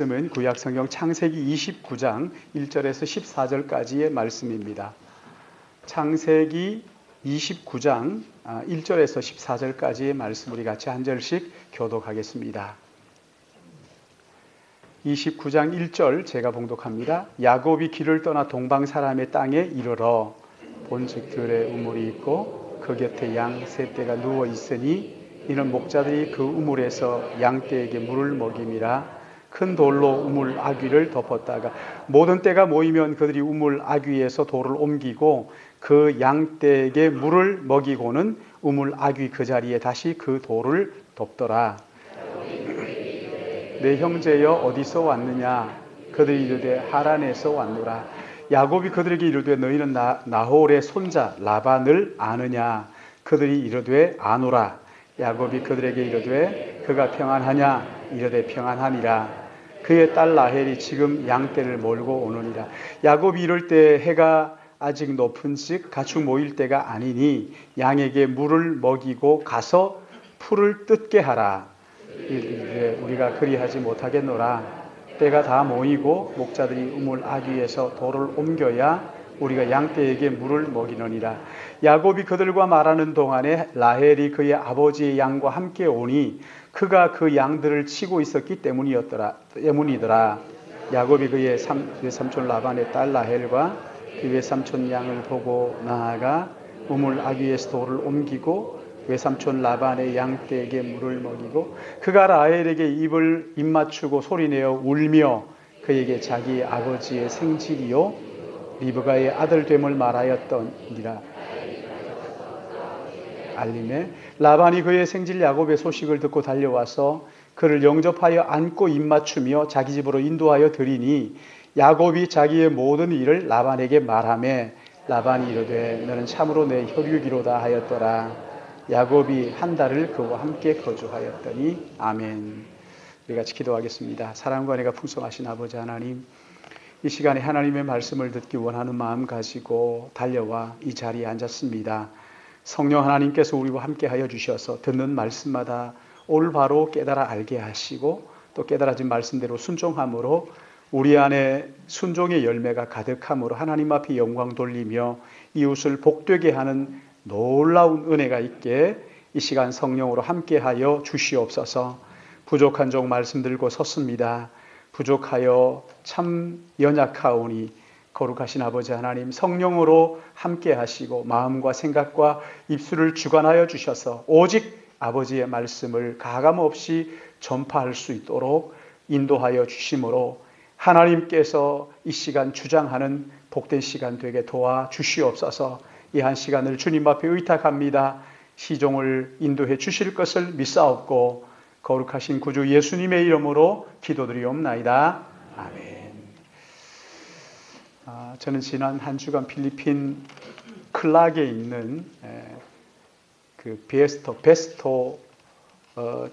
말씀은 구약성경 창세기 29장 1절에서 14절까지의 말씀입니다. 창세기 29장 1절에서 14절까지의 말씀 우리 같이 한 절씩 교독하겠습니다. 29장 1절 제가 봉독합니다. 야곱이 길을 떠나 동방 사람의 땅에 이르러 본즉 들에 우물이 있고 그 곁에 양 세 떼가 누워 있으니 이는 목자들이 그 우물에서 양 떼에게 물을 먹임이라. 큰 돌로 우물 아귀를 덮었다가 모든 떼가 모이면 그들이 우물 아귀에서 돌을 옮기고 그 양떼에게 물을 먹이고는 우물 아귀 그 자리에 다시 그 돌을 덮더라. 내 형제여 어디서 왔느냐? 그들이 이르되 하란에서 왔노라. 야곱이 그들에게 이르되 너희는 나홀의 손자 라반을 아느냐? 그들이 이르되 아노라. 야곱이 그들에게 이르되 그가 평안하냐? 이르되 평안하니라. 그의 딸 라헬이 지금 양떼를 몰고 오느니라. 야곱이 이럴 때 해가 아직 높은즉 가축 모일 때가 아니니 양에게 물을 먹이고 가서 풀을 뜯게 하라. 이르되 우리가 그리하지 못하겠노라. 때가 다 모이고 목자들이 우물 아귀에서 돌을 옮겨야 우리가 양떼에게 물을 먹이느니라. 야곱이 그들과 말하는 동안에 라헬이 그의 아버지의 양과 함께 오니 그가 그 양들을 치고 있었기 때문이더라. 야곱이 그의 외삼촌 라반의 딸 라헬과 그 외삼촌 양을 보고 나아가 우물 아귀에서 돌을 옮기고 외삼촌 라반의 양떼에게 물을 먹이고 그가 라헬에게 입 맞추고 소리내어 울며 그에게 자기 아버지의 생질이요 리브가의 아들됨을 말하였더니라. 알림에 라반이 그의 생질 야곱의 소식을 듣고 달려와서 그를 영접하여 안고 입맞추며 자기 집으로 인도하여 드리니 야곱이 자기의 모든 일을 라반에게 말하매 라반이 이르되 너는 참으로 내 혈육이로다 하였더라. 야곱이 한 달을 그와 함께 거주하였더니 아멘. 우리 같이 기도하겠습니다. 사랑과 은혜가 풍성하신 아버지 하나님, 이 시간에 하나님의 말씀을 듣기 원하는 마음 가지고 달려와 이 자리에 앉았습니다. 성령 하나님께서 우리와 함께 하여 주셔서 듣는 말씀마다 올바로 깨달아 알게 하시고 또 깨달아진 말씀대로 순종함으로 우리 안에 순종의 열매가 가득함으로 하나님 앞에 영광 돌리며 이웃을 복되게 하는 놀라운 은혜가 있게 이 시간 성령으로 함께 하여 주시옵소서. 부족한 종 말씀 들고 섰습니다. 부족하여 참 연약하오니 거룩하신 아버지 하나님 성령으로 함께 하시고 마음과 생각과 입술을 주관하여 주셔서 오직 아버지의 말씀을 가감없이 전파할 수 있도록 인도하여 주심으로 하나님께서 이 시간 주장하는 복된 시간 되게 도와주시옵소서. 이 한 시간을 주님 앞에 의탁합니다. 시종을 인도해 주실 것을 믿사옵고 거룩하신 구주 예수님의 이름으로 기도드리옵나이다. 아멘. 저는 지난 한 주간 필리핀 클락에 있는 그 베스토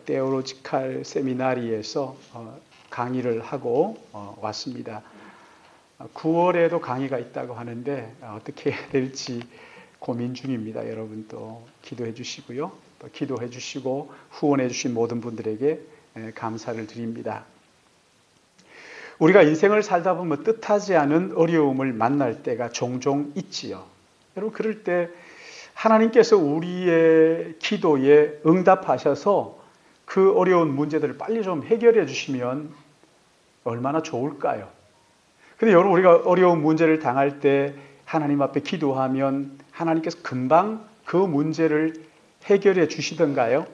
테올로지칼 세미나리에서 강의를 하고 왔습니다. 9월에도 강의가 있다고 하는데 어떻게 해야 될지 고민 중입니다. 여러분 또 기도해 주시고요. 또 기도해 주시고 후원해 주신 모든 분들에게 감사를 드립니다. 우리가 인생을 살다 보면 뜻하지 않은 어려움을 만날 때가 종종 있지요. 여러분 그럴 때 하나님께서 우리의 기도에 응답하셔서 그 어려운 문제들을 빨리 좀 해결해 주시면 얼마나 좋을까요? 근데 여러분 우리가 어려운 문제를 당할 때 하나님 앞에 기도하면 하나님께서 금방 그 문제를 해결해 주시던가요?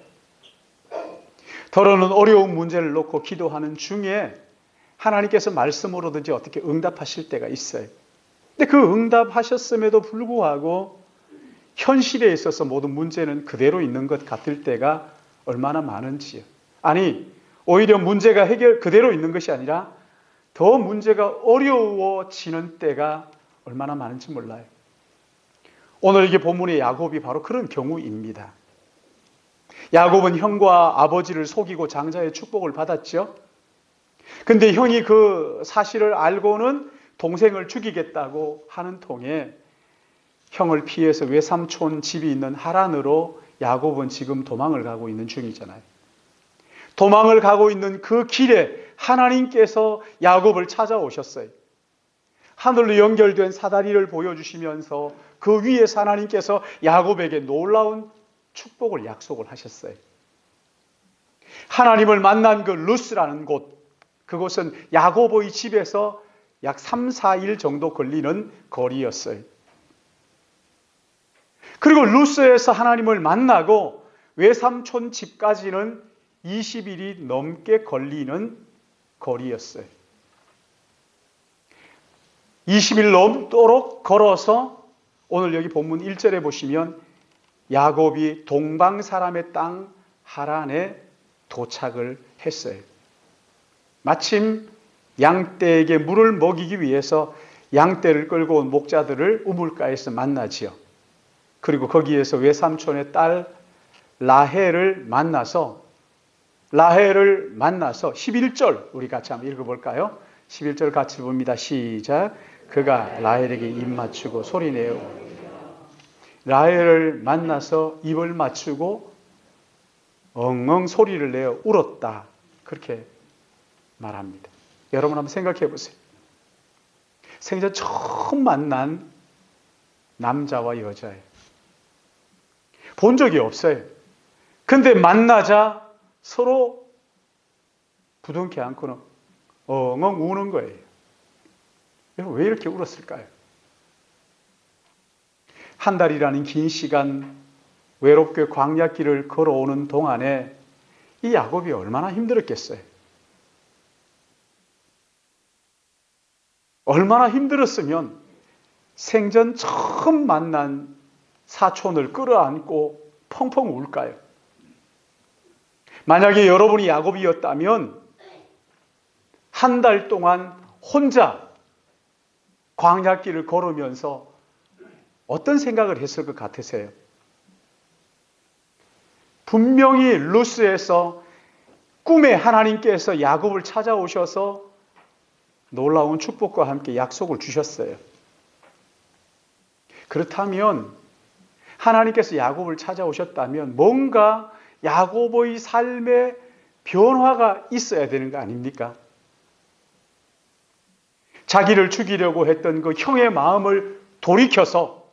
더러는 어려운 문제를 놓고 기도하는 중에 하나님께서 말씀으로든지 어떻게 응답하실 때가 있어요. 근데 그 응답하셨음에도 불구하고 현실에 있어서 모든 문제는 그대로 있는 것 같을 때가 얼마나 많은지요. 아니 오히려 문제가 그대로 있는 것이 아니라 더 문제가 어려워지는 때가 얼마나 많은지 몰라요. 오늘 이게 본문의 야곱이 바로 그런 경우입니다. 야곱은 형과 아버지를 속이고 장자의 축복을 받았죠. 근데 형이 그 사실을 알고는 동생을 죽이겠다고 하는 통에 형을 피해서 외삼촌 집이 있는 하란으로 야곱은 지금 도망을 가고 있는 중이잖아요. 도망을 가고 있는 그 길에 하나님께서 야곱을 찾아오셨어요. 하늘로 연결된 사다리를 보여주시면서 그 위에서 하나님께서 야곱에게 놀라운 축복을 약속을 하셨어요. 하나님을 만난 그 루스라는 곳, 그곳은 야곱의 집에서 약 3, 4일 정도 걸리는 거리였어요. 그리고 루스에서 하나님을 만나고 외삼촌 집까지는 20일이 넘게 걸리는 거리였어요. 20일 넘도록 걸어서 오늘 여기 본문 1절에 보시면 야곱이 동방 사람의 땅 하란에 도착을 했어요. 마침 양떼에게 물을 먹이기 위해서 양떼를 끌고 온 목자들을 우물가에서 만나지요. 그리고 거기에서 외삼촌의 딸 라헬을 만나서 11절 우리 같이 한번 읽어볼까요? 11절 같이 봅니다. 시작. 그가 라헬에게 입 맞추고 소리내어 라헬을 만나서 입을 맞추고 엉엉 소리를 내어 울었다. 그렇게 말합니다. 여러분 한번 생각해 보세요. 생전 처음 만난 남자와 여자예요. 본 적이 없어요. 근데 만나자 서로 부둥켜 안고는 엉엉 우는 거예요. 여러분 왜 이렇게 울었을까요? 한 달이라는 긴 시간 외롭게 광야길을 걸어오는 동안에 이 야곱이 얼마나 힘들었겠어요. 얼마나 힘들었으면 생전 처음 만난 사촌을 끌어안고 펑펑 울까요? 만약에 여러분이 야곱이었다면 한 달 동안 혼자 광야길을 걸으면서 어떤 생각을 했을 것 같으세요? 분명히 루스에서 꿈에 하나님께서 야곱을 찾아오셔서 놀라운 축복과 함께 약속을 주셨어요. 그렇다면 하나님께서 야곱을 찾아오셨다면 뭔가 야곱의 삶에 변화가 있어야 되는 거 아닙니까? 자기를 죽이려고 했던 그 형의 마음을 돌이켜서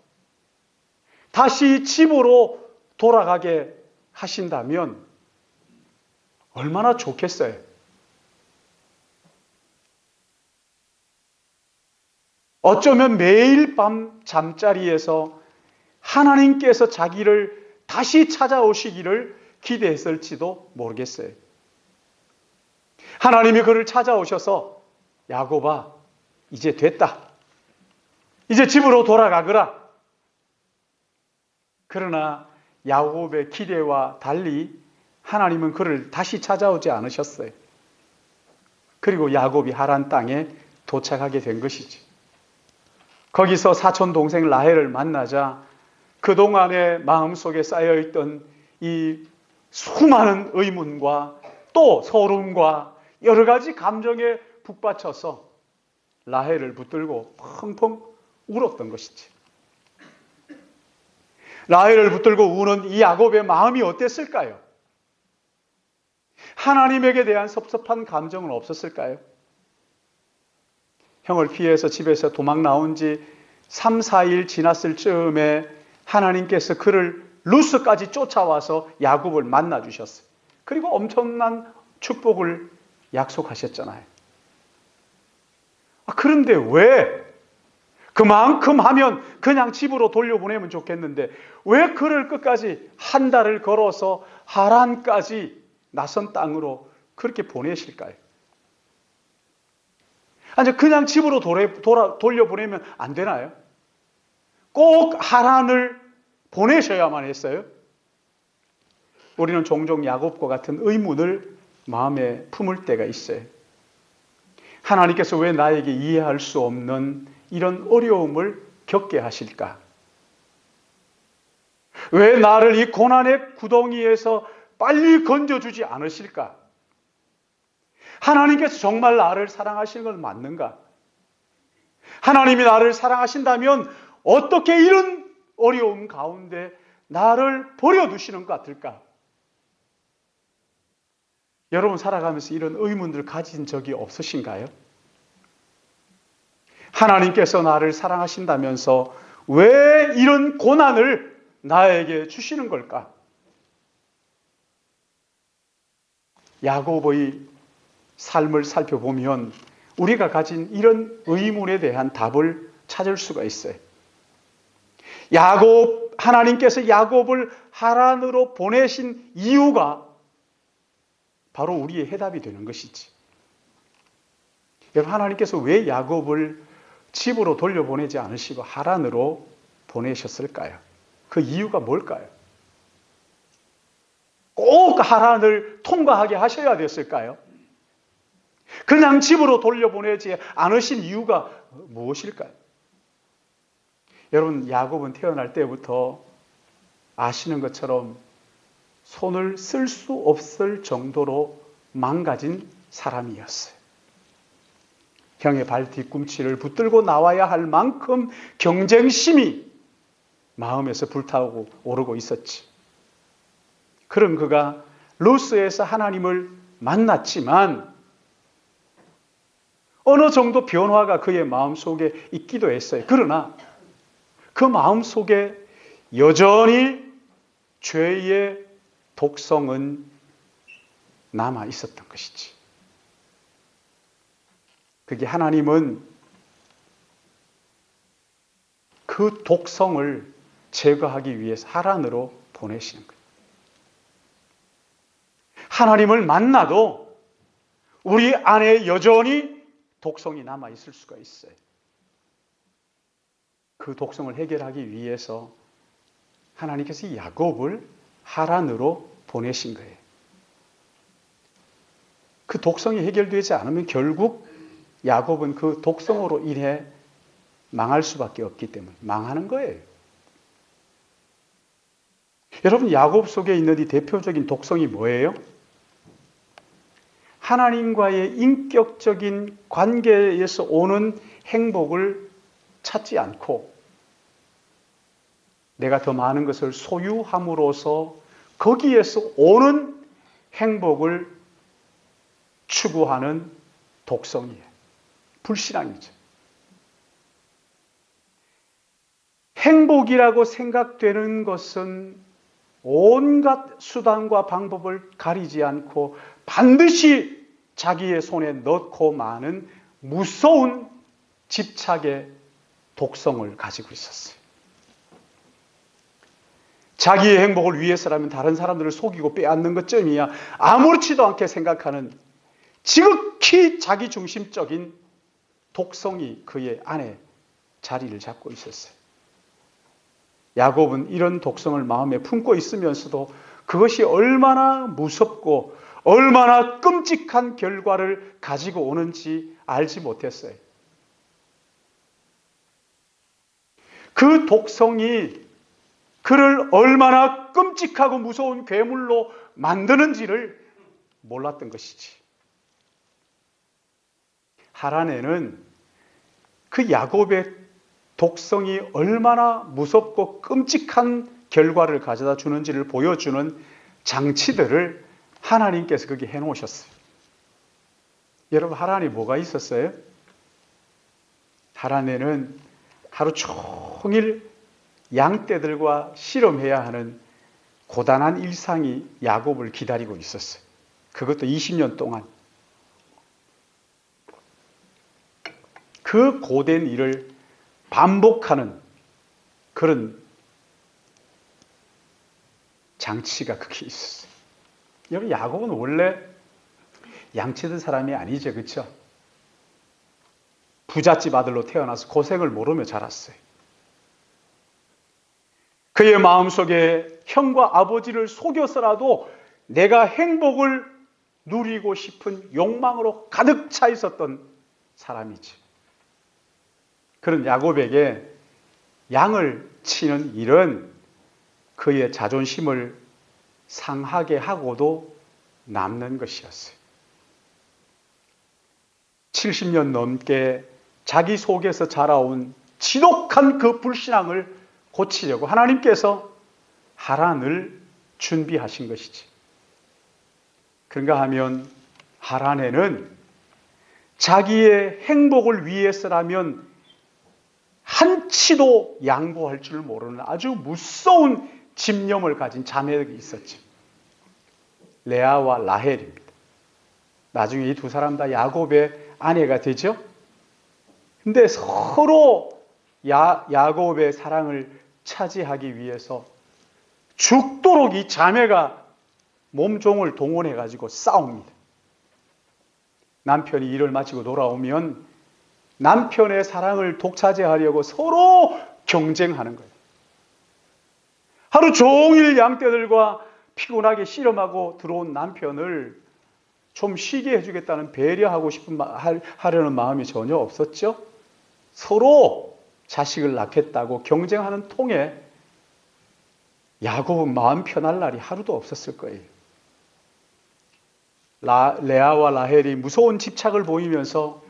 다시 집으로 돌아가게 하신다면 얼마나 좋겠어요. 어쩌면 매일 밤 잠자리에서 하나님께서 자기를 다시 찾아오시기를 기대했을지도 모르겠어요. 하나님이 그를 찾아오셔서 야곱아, 이제 됐다. 이제 집으로 돌아가거라. 그러나 야곱의 기대와 달리 하나님은 그를 다시 찾아오지 않으셨어요. 그리고 야곱이 하란 땅에 도착하게 된 것이지. 거기서 사촌 동생 라헬을 만나자 그동안에 마음속에 쌓여있던 이 수많은 의문과 또 소름과 여러 가지 감정에 북받쳐서 라헬을 붙들고 펑펑 울었던 것이지. 라헬을 붙들고 우는 이 야곱의 마음이 어땠을까요? 하나님에게 대한 섭섭한 감정은 없었을까요? 형을 피해서 집에서 도망 나온 지 3, 4일 지났을 즈음에 하나님께서 그를 루스까지 쫓아와서 야곱을 만나 주셨어요. 그리고 엄청난 축복을 약속하셨잖아요. 그런데 왜 그만큼 하면 그냥 집으로 돌려보내면 좋겠는데 왜 그를 끝까지 한 달을 걸어서 하란까지 낯선 땅으로 그렇게 보내실까요? 아니 그냥 집으로 돌려보내면 안 되나요? 꼭 하란을 보내셔야만 했어요. 우리는 종종 야곱과 같은 의문을 마음에 품을 때가 있어요. 하나님께서 왜 나에게 이해할 수 없는 이런 어려움을 겪게 하실까? 왜 나를 이 고난의 구덩이에서 빨리 건져주지 않으실까? 하나님께서 정말 나를 사랑하시는 건 맞는가? 하나님이 나를 사랑하신다면 어떻게 이런 어려움 가운데 나를 버려두시는 것 같을까? 여러분 살아가면서 이런 의문들 가진 적이 없으신가요? 하나님께서 나를 사랑하신다면서 왜 이런 고난을 나에게 주시는 걸까? 야곱의 삶을 살펴보면 우리가 가진 이런 의문에 대한 답을 찾을 수가 있어요. 하나님께서 야곱을 하란으로 보내신 이유가 바로 우리의 해답이 되는 것이지. 여러분, 하나님께서 왜 야곱을 집으로 돌려보내지 않으시고 하란으로 보내셨을까요? 그 이유가 뭘까요? 꼭 하란을 통과하게 하셔야 됐을까요? 그냥 집으로 돌려보내지 않으신 이유가 무엇일까요? 여러분, 야곱은 태어날 때부터 아시는 것처럼 손을 쓸 수 없을 정도로 망가진 사람이었어요. 형의 발 뒤꿈치를 붙들고 나와야 할 만큼 경쟁심이 마음에서 불타오고 오르고 있었지. 그런 그가 루스에서 하나님을 만났지만 어느 정도 변화가 그의 마음속에 있기도 했어요. 그러나 그 마음속에 여전히 죄의 독성은 남아 있었던 것이지. 그게 하나님은 그 독성을 제거하기 위해서 하란으로 보내시는 거예요. 하나님을 만나도 우리 안에 여전히 독성이 남아 있을 수가 있어요. 그 독성을 해결하기 위해서 하나님께서 야곱을 하란으로 보내신 거예요. 그 독성이 해결되지 않으면 결국 야곱은 그 독성으로 인해 망할 수밖에 없기 때문에 망하는 거예요. 여러분, 야곱 속에 있는 이 대표적인 독성이 뭐예요? 하나님과의 인격적인 관계에서 오는 행복을 찾지 않고 내가 더 많은 것을 소유함으로써 거기에서 오는 행복을 추구하는 독성이에요. 불신앙이죠. 행복이라고 생각되는 것은 온갖 수단과 방법을 가리지 않고 반드시 자기의 손에 넣고 마는 무서운 집착의 독성을 가지고 있었어요. 자기의 행복을 위해서라면 다른 사람들을 속이고 빼앗는 것쯤이야 아무렇지도 않게 생각하는 지극히 자기중심적인 독성이 그의 안에 자리를 잡고 있었어요. 야곱은 이런 독성을 마음에 품고 있으면서도 그것이 얼마나 무섭고 얼마나 끔찍한 결과를 가지고 오는지 알지 못했어요. 그 독성이 그를 얼마나 끔찍하고 무서운 괴물로 만드는지를 몰랐던 것이지. 하란에는 그 야곱의 독성이 얼마나 무섭고 끔찍한 결과를 가져다 주는지를 보여주는 장치들을 하나님께서 거기 해놓으셨어요. 여러분, 하란에 뭐가 있었어요? 하란에는 하루 종일 양떼들과 씨름해야 하는 고단한 일상이 야곱을 기다리고 있었어요. 그것도 20년 동안. 그 고된 일을 반복하는 그런 장치가 거기 있었어요. 여러분, 야곱은 원래 양치던 사람이 아니죠. 그렇죠? 부잣집 아들로 태어나서 고생을 모르며 자랐어요. 그의 마음속에 형과 아버지를 속여서라도 내가 행복을 누리고 싶은 욕망으로 가득 차 있었던 사람이지. 그런 야곱에게 양을 치는 일은 그의 자존심을 상하게 하고도 남는 것이었어요. 70년 넘게 자기 속에서 자라온 지독한 그 불신앙을 고치려고 하나님께서 하란을 준비하신 것이지. 그런가 하면 하란에는 자기의 행복을 위해서라면 한치도 양보할 줄 모르는 아주 무서운 집념을 가진 자매들이 있었죠. 레아와 라헬입니다. 나중에 이 두 사람 다 야곱의 아내가 되죠. 근데 서로 야곱의 사랑을 차지하기 위해서 죽도록 이 자매가 몸종을 동원해 가지고 싸웁니다. 남편이 일을 마치고 돌아오면 남편의 사랑을 독차지하려고 서로 경쟁하는 거예요. 하루 종일 양떼들과 피곤하게 씨름하고 들어온 남편을 좀 쉬게 해주겠다는 배려하고 하려는 마음이 전혀 없었죠. 서로 자식을 낳겠다고 경쟁하는 통에 야곱은 마음 편할 날이 하루도 없었을 거예요. 레아와 라헬이 무서운 집착을 보이면서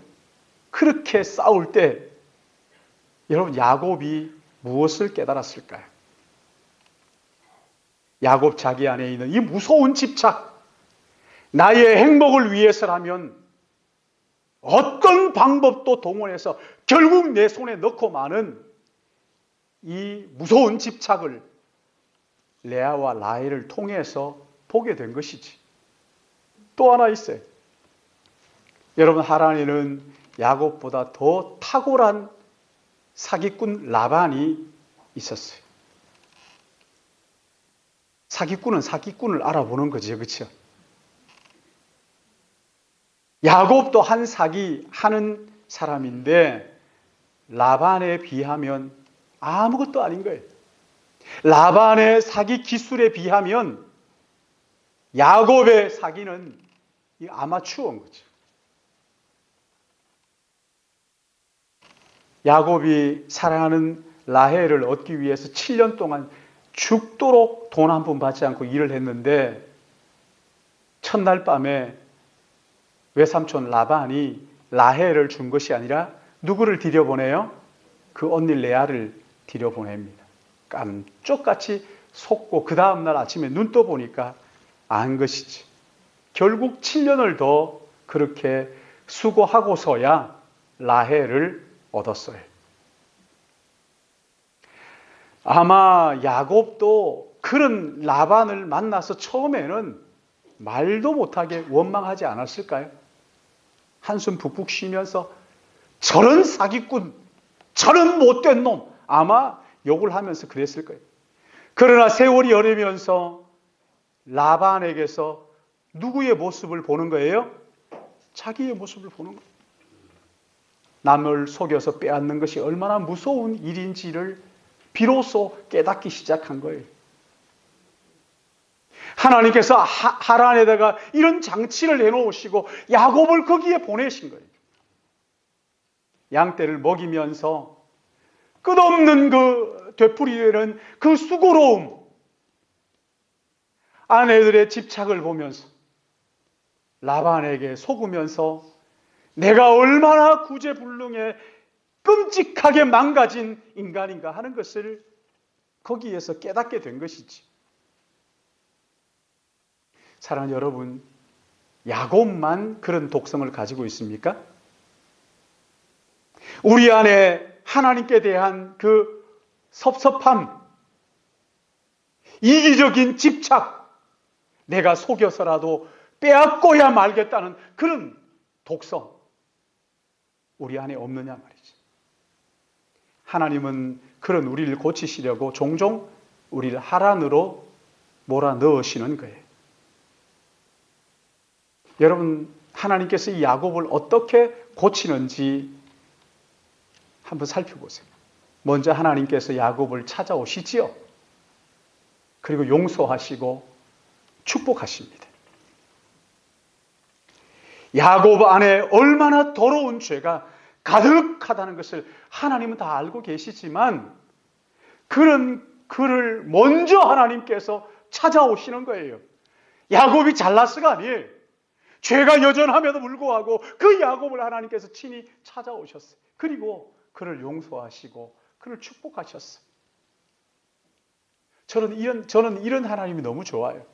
그렇게 싸울 때 여러분 야곱이 무엇을 깨달았을까요? 야곱 자기 안에 있는 이 무서운 집착, 나의 행복을 위해서라면 어떤 방법도 동원해서 결국 내 손에 넣고 마는 이 무서운 집착을 레아와 라헬을 통해서 보게 된 것이지. 또 하나 있어요. 여러분 하란에는 야곱보다 더 탁월한 사기꾼 라반이 있었어요. 사기꾼은 사기꾼을 알아보는 거죠. 그렇죠? 야곱도 한 사기 하는 사람인데 라반에 비하면 아무것도 아닌 거예요. 라반의 사기 기술에 비하면 야곱의 사기는 아마추어인 거죠. 야곱이 사랑하는 라헬을 얻기 위해서 7년 동안 죽도록 돈 한 푼 받지 않고 일을 했는데 첫날 밤에 외삼촌 라반이 라헬을 준 것이 아니라 누구를 들여보내요? 그 언니 레아를 들여보냅니다. 깜쪽같이 속고 그 다음날 아침에 눈 떠보니까 안 것이지. 결국 7년을 더 그렇게 수고하고서야 라헬을 얻었어요. 아마 야곱도 그런 라반을 만나서 처음에는 말도 못하게 원망하지 않았을까요? 한숨 푹푹 쉬면서 저런 사기꾼, 저런 못된 놈, 아마 욕을 하면서 그랬을 거예요. 그러나 세월이 흐르면서 라반에게서 누구의 모습을 보는 거예요? 자기의 모습을 보는 거예요. 남을 속여서 빼앗는 것이 얼마나 무서운 일인지를 비로소 깨닫기 시작한 거예요. 하나님께서 하란에다가 이런 장치를 해놓으시고 야곱을 거기에 보내신 거예요. 양떼를 먹이면서 끝없는 그 되풀이되는 그 수고로움, 아내들의 집착을 보면서 라반에게 속으면서 내가 얼마나 구제불능에 끔찍하게 망가진 인간인가 하는 것을 거기에서 깨닫게 된 것이지. 사랑하는 여러분, 야곱만 그런 독성을 가지고 있습니까? 우리 안에 하나님께 대한 그 섭섭함, 이기적인 집착, 내가 속여서라도 빼앗고야 말겠다는 그런 독성, 우리 안에 없느냐 말이지. 하나님은 그런 우리를 고치시려고 종종 우리를 하란으로 몰아넣으시는 거예요. 여러분, 하나님께서 이 야곱을 어떻게 고치는지 한번 살펴보세요. 먼저 하나님께서 야곱을 찾아오시지요. 그리고 용서하시고 축복하십니다. 야곱 안에 얼마나 더러운 죄가 가득하다는 것을 하나님은 다 알고 계시지만 그를 먼저 하나님께서 찾아오시는 거예요. 야곱이 잘났어가 아니에요. 죄가 여전함에도 불구하고 그 야곱을 하나님께서 친히 찾아오셨어요. 그리고 그를 용서하시고 그를 축복하셨어요. 저는 이런 하나님이 너무 좋아요.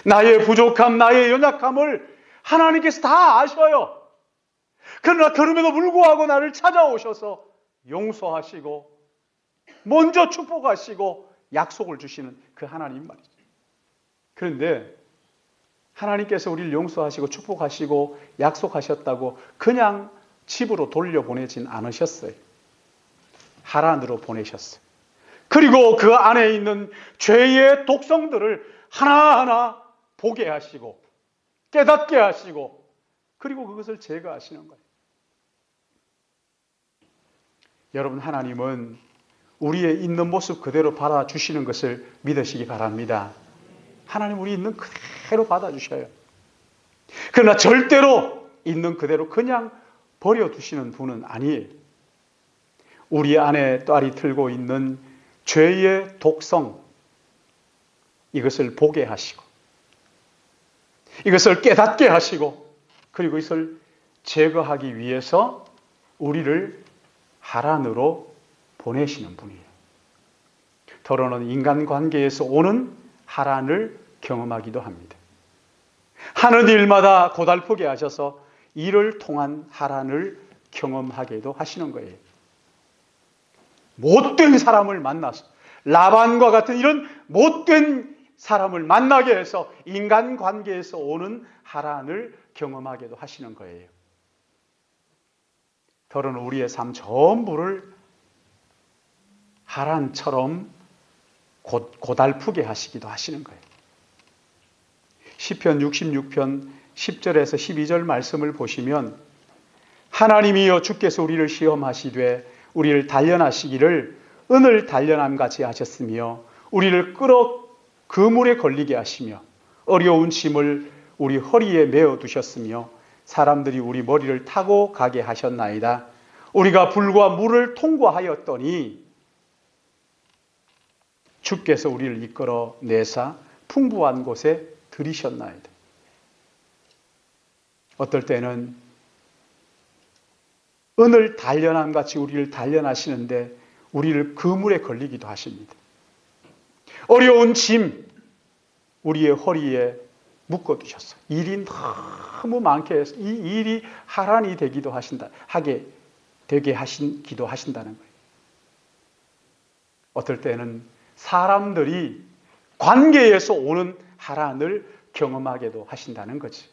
나의 부족함, 나의 연약함을 하나님께서 다 아셔요. 그러나 그럼에도 불구하고 나를 찾아오셔서 용서하시고 먼저 축복하시고 약속을 주시는 그 하나님 말이죠. 그런데 하나님께서 우리를 용서하시고 축복하시고 약속하셨다고 그냥 집으로 돌려보내진 않으셨어요. 하란으로 보내셨어요. 그리고 그 안에 있는 죄의 독성들을 하나하나 보게 하시고 깨닫게 하시고 그리고 그것을 제거하시는 거예요. 여러분, 하나님은 우리의 있는 모습 그대로 받아주시는 것을 믿으시기 바랍니다. 하나님 우리 있는 그대로 받아주셔요. 그러나 절대로 있는 그대로 그냥 버려두시는 분은 아니에요. 우리 안에 딸이 틀고 있는 죄의 독성, 이것을 보게 하시고 이것을 깨닫게 하시고 그리고 이것을 제거하기 위해서 우리를 하란으로 보내시는 분이에요. 더러는 인간관계에서 오는 하란을 경험하기도 합니다. 하는 일마다 고달프게 하셔서 이를 통한 하란을 경험하게도 하시는 거예요. 못된 사람을 만나서 라반과 같은 이런 못된 사람을 만나게 해서 인간관계에서 오는 하란을 경험하게도 하시는 거예요. 더러는 우리의 삶 전부를 하란처럼 고달프게 하시기도 하시는 거예요. 시편 66편 10절에서 12절 말씀을 보시면 하나님이여 주께서 우리를 시험하시되 우리를 단련하시기를 은을 단련함같이 하셨으며 우리를 끌어 그물에 걸리게 하시며 어려운 짐을 우리 허리에 메어 두셨으며 사람들이 우리 머리를 타고 가게 하셨나이다. 우리가 불과 물을 통과하였더니 주께서 우리를 이끌어 내사 풍부한 곳에 들이셨나이다. 어떨 때는 은을 단련함 같이 우리를 단련하시는데 우리를 그물에 걸리기도 하십니다. 어려운 짐 우리의 허리에 묶어두셨어요. 일이 너무 많게 해서 이 일이 하란이 되기도 되게 하시기도 하신다는 거예요. 어떨 때는 사람들이 관계에서 오는 하란을 경험하게도 하신다는 거지.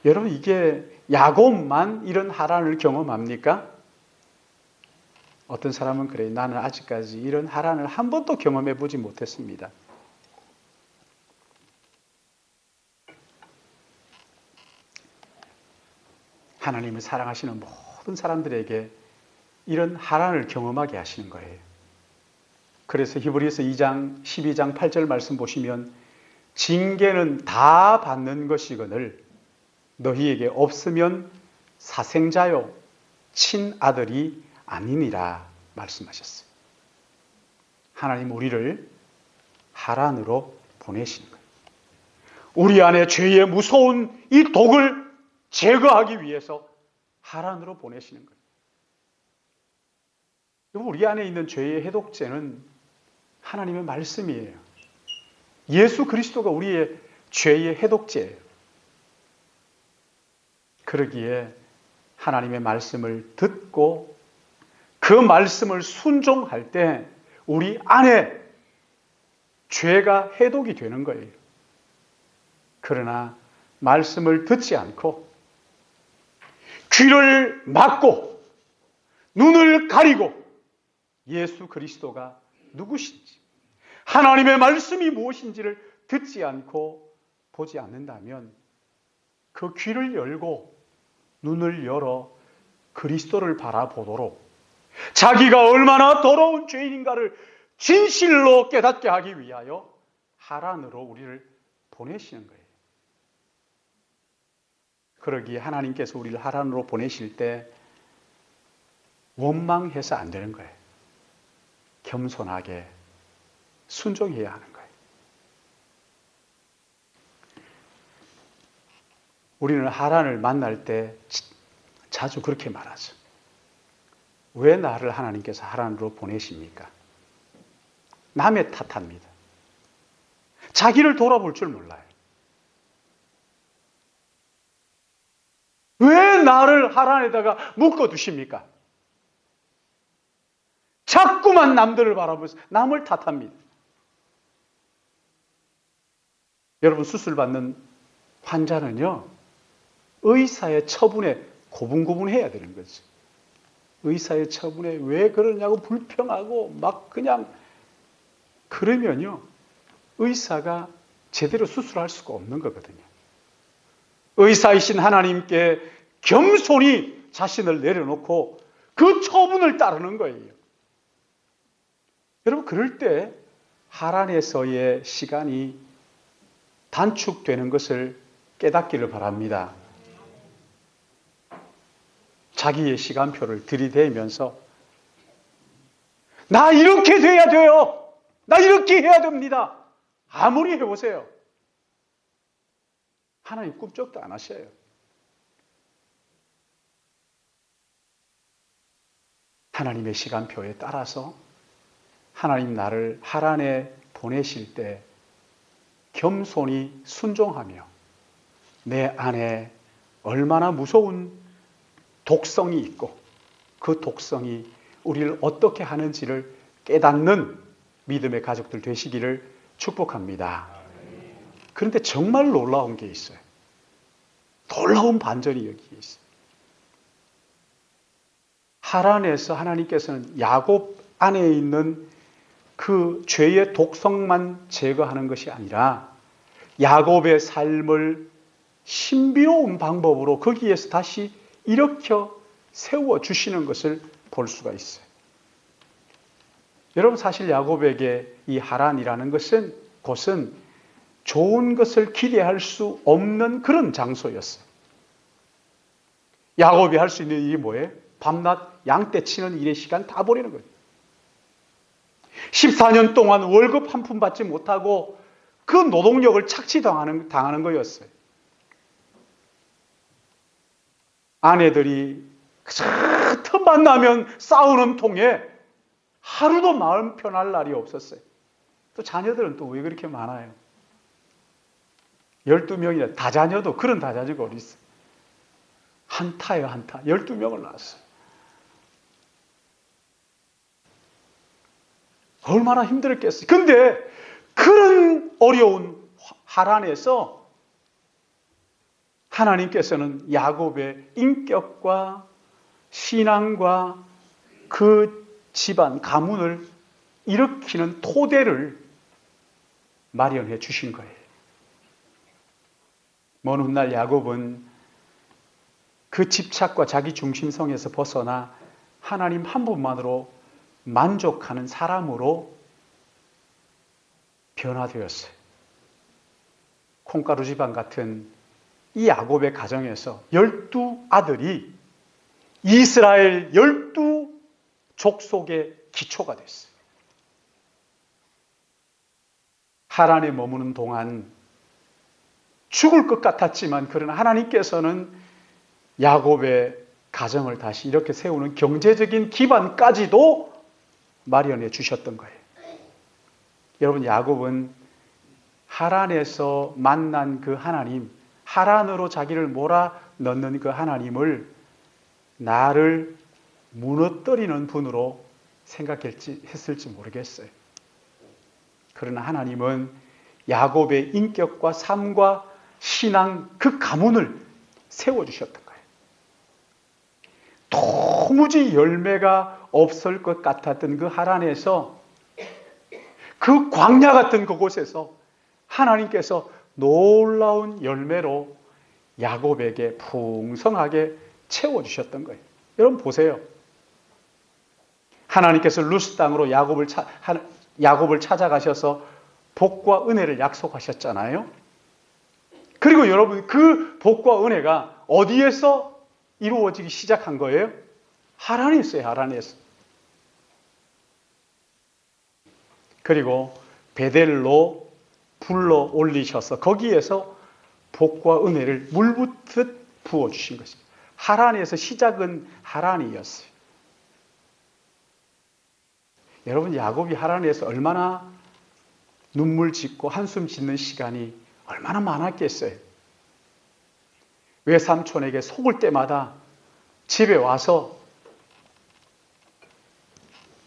여러분, 이게 야곱만 이런 하란을 경험합니까? 어떤 사람은 그래요. 나는 아직까지 이런 하란을 한 번도 경험해 보지 못했습니다. 하나님을 사랑하시는 모든 사람들에게 이런 하란을 경험하게 하시는 거예요. 그래서 히브리서 2장 12장 8절 말씀 보시면 징계는 다 받는 것이거늘 너희에게 없으면 사생자요 친아들이 아니니라 말씀하셨어요. 하나님 우리를 하란으로 보내시는 거예요. 우리 안에 죄의 무서운 이 독을 제거하기 위해서 하란으로 보내시는 거예요. 우리 안에 있는 죄의 해독제는 하나님의 말씀이에요. 예수 그리스도가 우리의 죄의 해독제예요. 그러기에 하나님의 말씀을 듣고 그 말씀을 순종할 때 우리 안에 죄가 해독이 되는 거예요. 그러나 말씀을 듣지 않고 귀를 막고 눈을 가리고 예수 그리스도가 누구신지 하나님의 말씀이 무엇인지를 듣지 않고 보지 않는다면 그 귀를 열고 눈을 열어 그리스도를 바라보도록 자기가 얼마나 더러운 죄인인가를 진실로 깨닫게 하기 위하여 하란으로 우리를 보내시는 거예요. 그러기에 하나님께서 우리를 하란으로 보내실 때 원망해서 안 되는 거예요. 겸손하게 순종해야 하는 거예요. 우리는 하란을 만날 때 자주 그렇게 말하죠. 왜 나를 하나님께서 하란으로 보내십니까? 남의 탓합니다. 자기를 돌아볼 줄 몰라요. 왜 나를 하란에다가 묶어두십니까? 자꾸만 남들을 바라보면서 남을 탓합니다. 여러분, 수술받는 환자는요, 의사의 처분에 고분고분해야 되는 거죠. 의사의 처분에 왜 그러냐고 불평하고 막 그냥 그러면요, 의사가 제대로 수술할 수가 없는 거거든요. 의사이신 하나님께 겸손히 자신을 내려놓고 그 처분을 따르는 거예요. 여러분, 그럴 때 하란에서의 시간이 단축되는 것을 깨닫기를 바랍니다. 자기의 시간표를 들이대면서 나 이렇게 돼야 돼요. 나 이렇게 해야 됩니다. 아무리 해보세요. 하나님 꿈쩍도 안 하셔요. 하나님의 시간표에 따라서 하나님 나를 하란에 보내실 때 겸손히 순종하며 내 안에 얼마나 무서운 독성이 있고 그 독성이 우리를 어떻게 하는지를 깨닫는 믿음의 가족들 되시기를 축복합니다. 그런데 정말 놀라운 게 있어요. 놀라운 반전이 여기에 있어요. 하란에서 하나님께서는 야곱 안에 있는 그 죄의 독성만 제거하는 것이 아니라 야곱의 삶을 신비로운 방법으로 거기에서 다시 일으켜 세워주시는 것을 볼 수가 있어요. 여러분, 사실 야곱에게 이 하란이라는 곳은 좋은 것을 기대할 수 없는 그런 장소였어요. 야곱이 할 수 있는 일이 뭐예요? 밤낮 양떼 치는 일의 시간 다 버리는 거예요. 14년 동안 월급 한 푼 받지 못하고 그 노동력을 착취당하는 거였어요. 아내들이 틈만 나면 싸우는 통에 하루도 마음 편할 날이 없었어요. 또 자녀들은 또 왜 그렇게 많아요? 12명이나 다자녀도 그런 다자녀가 어디 있어요? 한타예요, 한타. 12명을 낳았어요. 얼마나 힘들었겠어요. 근데 그런 어려운 하란에서 하나님께서는 야곱의 인격과 신앙과 그 집안, 가문을 일으키는 토대를 마련해 주신 거예요. 먼 훗날 야곱은 그 집착과 자기 중심성에서 벗어나 하나님 한 분만으로 만족하는 사람으로 변화되었어요. 콩가루 집안 같은 이 야곱의 가정에서 12아들이 이스라엘 12족속의 기초가 됐어요. 하란에 머무는 동안 죽을 것 같았지만 그러나 하나님께서는 야곱의 가정을 다시 이렇게 세우는 경제적인 기반까지도 마련해 주셨던 거예요. 여러분, 야곱은 하란에서 만난 그 하나님, 하란으로 자기를 몰아넣는 그 하나님을 나를 무너뜨리는 분으로 생각했을지 모르겠어요. 그러나 하나님은 야곱의 인격과 삶과 신앙, 그 가문을 세워주셨던 거예요. 도무지 열매가 없을 것 같았던 그 하란에서, 그 광야 같은 그곳에서 하나님께서 놀라운 열매로 야곱에게 풍성하게 채워주셨던 거예요. 여러분 보세요. 하나님께서 루스 땅으로 야곱을 찾아가셔서 복과 은혜를 약속하셨잖아요. 그리고 여러분, 그 복과 은혜가 어디에서 이루어지기 시작한 거예요? 하란에서요, 하란에서. 그리고 베델로 불러 올리셔서 거기에서 복과 은혜를 물붓듯 부어주신 것입니다. 하란에서 시작은 하란이었어요. 여러분, 야곱이 하란에서 얼마나 눈물 짓고 한숨 짓는 시간이 얼마나 많았겠어요. 외삼촌에게 속을 때마다 집에 와서,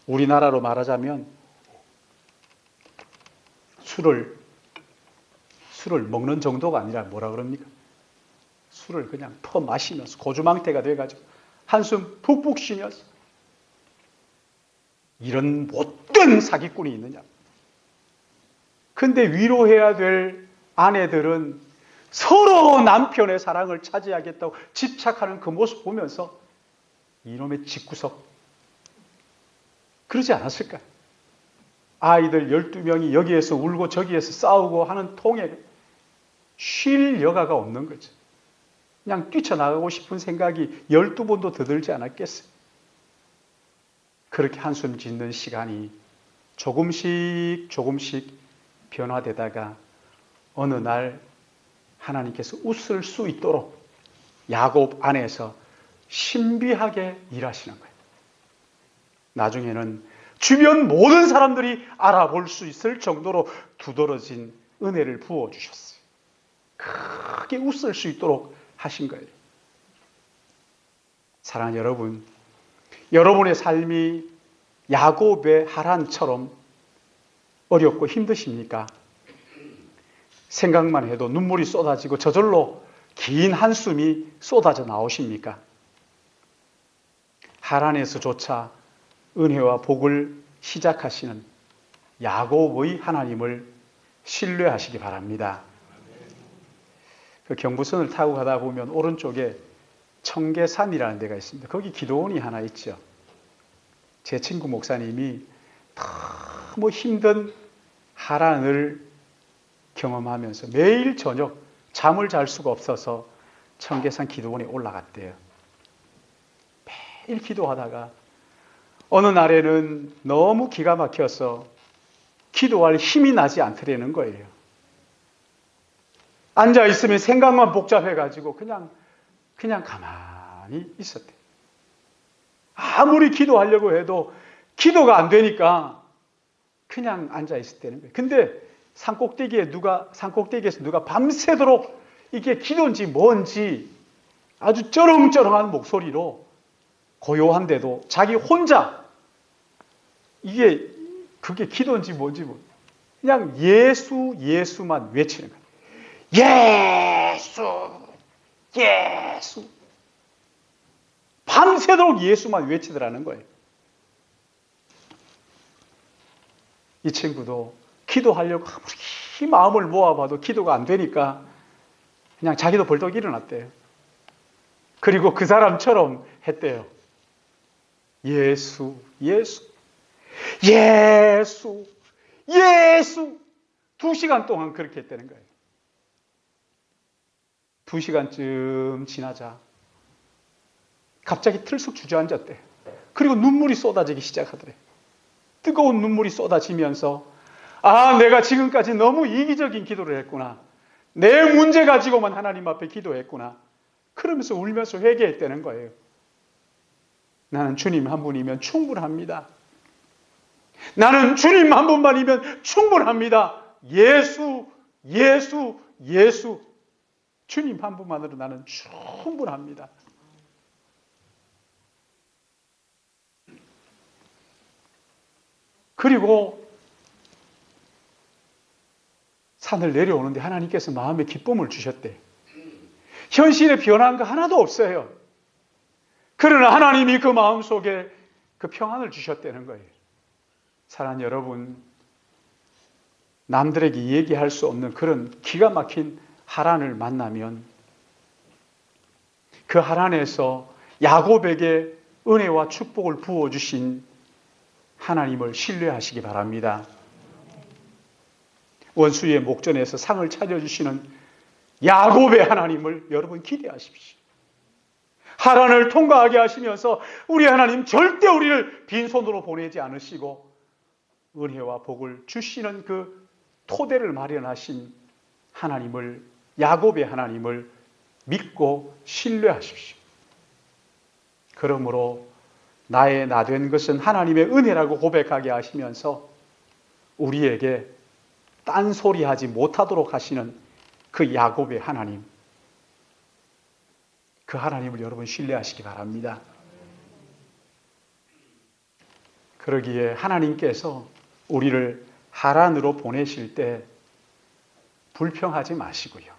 우리나라로 말하자면 술을 먹는 정도가 아니라 뭐라 그럽니까? 술을 그냥 퍼 마시면서 고주망태가 돼가지고 한숨 푹푹 쉬면서, 이런 못된 사기꾼이 있느냐. 근데 위로해야 될 아내들은 서로 남편의 사랑을 차지하겠다고 집착하는 그 모습 보면서 이놈의 집구석, 그러지 않았을까요? 아이들 12명이 여기에서 울고 저기에서 싸우고 하는 통에 쉴 여가가 없는 거죠. 그냥 뛰쳐나가고 싶은 생각이 12번도 더 들지 않았겠어요? 그렇게 한숨 짓는 시간이 조금씩 변화되다가 어느 날 하나님께서 웃을 수 있도록 야곱 안에서 신비하게 일하시는 거예요. 나중에는 주변 모든 사람들이 알아볼 수 있을 정도로 두드러진 은혜를 부어주셨어요. 크게 웃을 수 있도록 하신 거예요. 사랑하는 여러분, 여러분의 삶이 야곱의 하란처럼 어렵고 힘드십니까? 생각만 해도 눈물이 쏟아지고 저절로 긴 한숨이 쏟아져 나오십니까? 하란에서조차 은혜와 복을 시작하시는 야곱의 하나님을 신뢰하시기 바랍니다. 그 경부선을 타고 가다 보면 오른쪽에 청계산이라는 데가 있습니다. 거기 기도원이 하나 있죠. 제 친구 목사님이 너무 힘든 하란을 경험하면서 매일 저녁 잠을 잘 수가 없어서 청계산 기도원에 올라갔대요. 매일 기도하다가 어느 날에는 너무 기가 막혀서 기도할 힘이 나지 않더라는 거예요. 앉아있으면 생각만 복잡해가지고 그냥 가만히 있었대요. 아무리 기도하려고 해도 기도가 안 되니까 그냥 앉아있었다는 거예요. 근데 산꼭대기에서 누가 밤새도록 이게 기도인지 뭔지 아주 쩌렁쩌렁한 목소리로, 고요한데도 자기 혼자 그게 기도인지 뭔지 그냥 예수만 외치는 거예요. 예수. 밤새도록 예수만 외치더라는 거예요. 이 친구도 기도하려고 아무리 마음을 모아봐도 기도가 안 되니까 그냥 자기도 벌떡 일어났대요. 그리고 그 사람처럼 했대요. 예수. 2시간 동안 그렇게 했다는 거예요. 2시간쯤 지나자 갑자기 틀썩 주저앉았대. 그리고 눈물이 쏟아지기 시작하더래. 뜨거운 눈물이 쏟아지면서, 내가 지금까지 너무 이기적인 기도를 했구나. 내 문제 가지고만 하나님 앞에 기도했구나. 그러면서 울면서 회개했다는 거예요. 나는 주님 한 분이면 충분합니다. 나는 주님 한 분만이면 충분합니다. 예수. 주님 한 분만으로 나는 충분합니다. 그리고 산을 내려오는데 하나님께서 마음에 기쁨을 주셨대. 현실에 변한 거 하나도 없어요. 그러나 하나님이 그 마음속에 그 평안을 주셨다는 거예요. 사랑하는 여러분, 남들에게 얘기할 수 없는 그런 기가 막힌 하란을 만나면 그 하란에서 야곱에게 은혜와 축복을 부어주신 하나님을 신뢰하시기 바랍니다. 원수의 목전에서 상을 차려주시는 야곱의 하나님을 여러분 기대하십시오. 하란을 통과하게 하시면서 우리 하나님 절대 우리를 빈손으로 보내지 않으시고 은혜와 복을 주시는 그 토대를 마련하신 하나님을, 야곱의 하나님을 믿고 신뢰하십시오. 그러므로 나의 나 된 것은 하나님의 은혜라고 고백하게 하시면서 우리에게 딴소리하지 못하도록 하시는 그 야곱의 하나님, 그 하나님을 여러분 신뢰하시기 바랍니다. 그러기에 하나님께서 우리를 하란으로 보내실 때 불평하지 마시고요.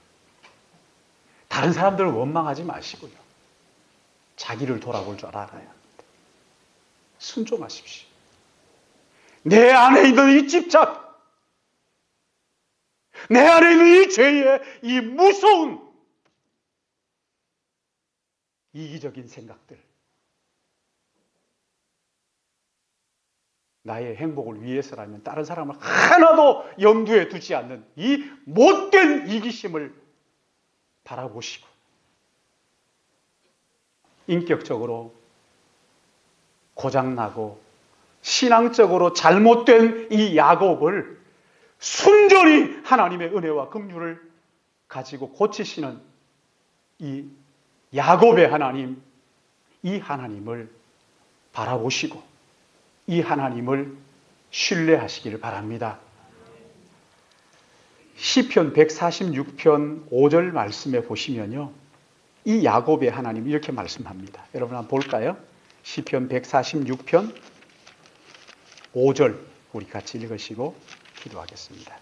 다른 사람들을 원망하지 마시고요. 자기를 돌아볼 줄 알아야 합니다. 순종하십시오. 내 안에 있는 이 집착, 내 안에 있는 이 죄의 이 무서운 이기적인 생각들, 나의 행복을 위해서라면 다른 사람을 하나도 염두에 두지 않는 이 못된 이기심을 바라보시고 인격적으로 고장나고 신앙적으로 잘못된 이 야곱을 순전히 하나님의 은혜와 긍휼을 가지고 고치시는 이 야곱의 하나님, 이 하나님을 바라보시고 이 하나님을 신뢰하시기를 바랍니다. 시편 146편 5절 말씀에 보시면요, 이 야곱의 하나님 이렇게 말씀합니다. 여러분 한번 볼까요? 시편 146편 5절 우리 같이 읽으시고 기도하겠습니다.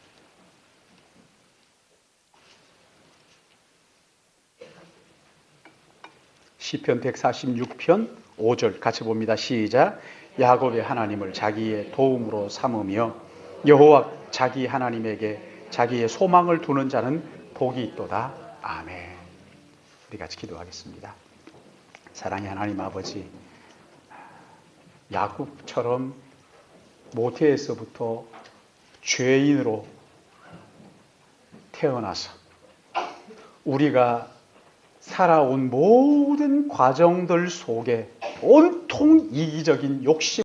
시편 146편 5절 같이 봅니다. 시작. 야곱의 하나님을 자기의 도움으로 삼으며 여호와 자기 하나님에게 자기의 소망을 두는 자는 복이 있도다. 아멘. 우리 같이 기도하겠습니다. 사랑의 하나님 아버지, 야곱처럼 모태에서부터 죄인으로 태어나서 우리가 살아온 모든 과정들 속에 온통 이기적인 욕심